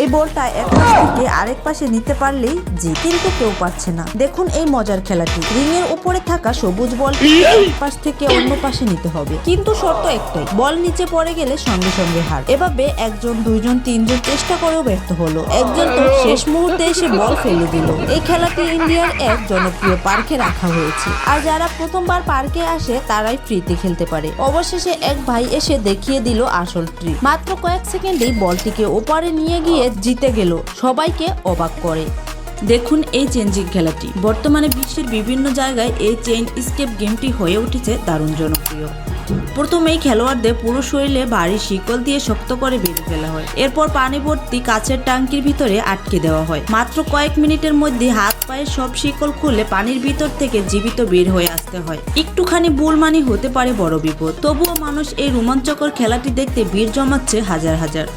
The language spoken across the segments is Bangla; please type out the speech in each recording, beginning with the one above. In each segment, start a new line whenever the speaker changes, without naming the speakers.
এই বলটা এক পাশ থেকে আরেক পাশে নিতে পারলেই জিত, কিন্তু কেউ পারছে না। দেখুন এই মজার খেলাটি, রিং এর উপরে থাকা সবুজ বলটি এক পাশ থেকে অন্য পাশে নিতে হবে, কিন্তু শর্ত একটাই, বল নিচে পড়ে গেলে সঙ্গে সঙ্গে হার। এভাবে একজন, দুইজন, তিনজন চেষ্টা করেও ব্যর্থ হলো, একজন তো শেষ মুহূর্তে এসে বল ফেলে দিল। এই খেলাটি ইন্ডিয়ার এক জনপ্রিয় পার্কে রাখা হয়েছে, আর যারা প্রথমবার পার্কে আসে তারাই ফ্রিতে খেলতে পারে। অবশেষে এক ভাই এসে দেখিয়ে দিল আসল ট্রিক, মাত্র কয়েক সেকেন্ডেই বলটিকে ওপারে নিয়ে গিয়ে জিতে গেল, সবাইকে অবাক করে। দেখুন এই চেঞ্জিং খেলাটি, বর্তমানে বিশ্বের বিভিন্ন জায়গায় এই চেইন স্কেপ গেমটি হয়ে উঠেছে দারুণ জনপ্রিয়। প্রথমেই খেলোয়াড়দের পুরো শরীরে ভারী শিকল দিয়ে শক্ত করে বেঁধে ফেলা হয়, এরপর পানি ভর্তি কাচের ট্যাঙ্কির ভিতরে আটকে দেওয়া হয়। মাত্র কয়েক মিনিটের মধ্যে হাত পায়ের সব শিকল খুলে পানির ভিতর থেকে জীবিত বের হয়ে আসতে হয়। একটুখানি ভুল মানি হতে পারে বড় বিপদ, তবুও মানুষ এই রোমাঞ্চকর খেলাটি দেখতে ভিড় জমাচ্ছে হাজার হাজার।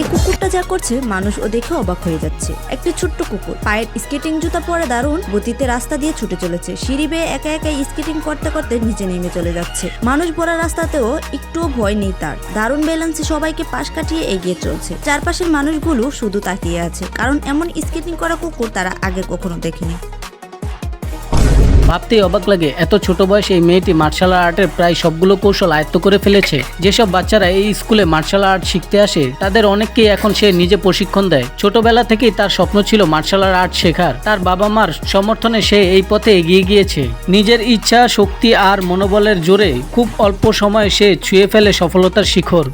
এই কুকুরটা যা করছে মানুষ ও দেখে অবাক হয়ে যাচ্ছে। একটি ছোট্ট কুকুর, পায়ের স্কেটিং জুতা পরে দারুণ গতিতে রাস্তা দিয়ে ছুটে চলেছে, সিঁড়ি বেয়ে একা একা স্কেটিং করতে করতে নিচে নেমে চলে যাচ্ছে। মানুষ ভরা রাস্তাতেও একটুও ভয় নেই তার, দারুণ ব্যালেন্সে সবাইকে পাশ কাটিয়ে এগিয়ে চলছে। চারপাশের মানুষগুলো শুধু তাকিয়ে আছে, কারণ এমন স্কেটিং করা কুকুর তারা আগে কখনো দেখেনি।
ভাবতেই অবাক লাগে, এত ছোট বয়সে এই মেয়েটি মার্শাল আর্টের প্রায় সবগুলো কৌশল আয়ত্ত করে ফেলেছে। যেসব বাচ্চারা এই স্কুলে মার্শাল আর্ট শিখতে আসে তাদের অনেককেই এখন সে নিজে প্রশিক্ষণ দেয়। ছোটবেলা থেকেই তার স্বপ্ন ছিল মার্শাল আর্ট শেখার, তার বাবা মার সমর্থনে সে এই পথে এগিয়ে গিয়েছে। নিজের ইচ্ছা, শক্তি আর মনোবলের জোরে খুব অল্প সময়ে সে ছুঁয়ে ফেলে সফলতার শিখর।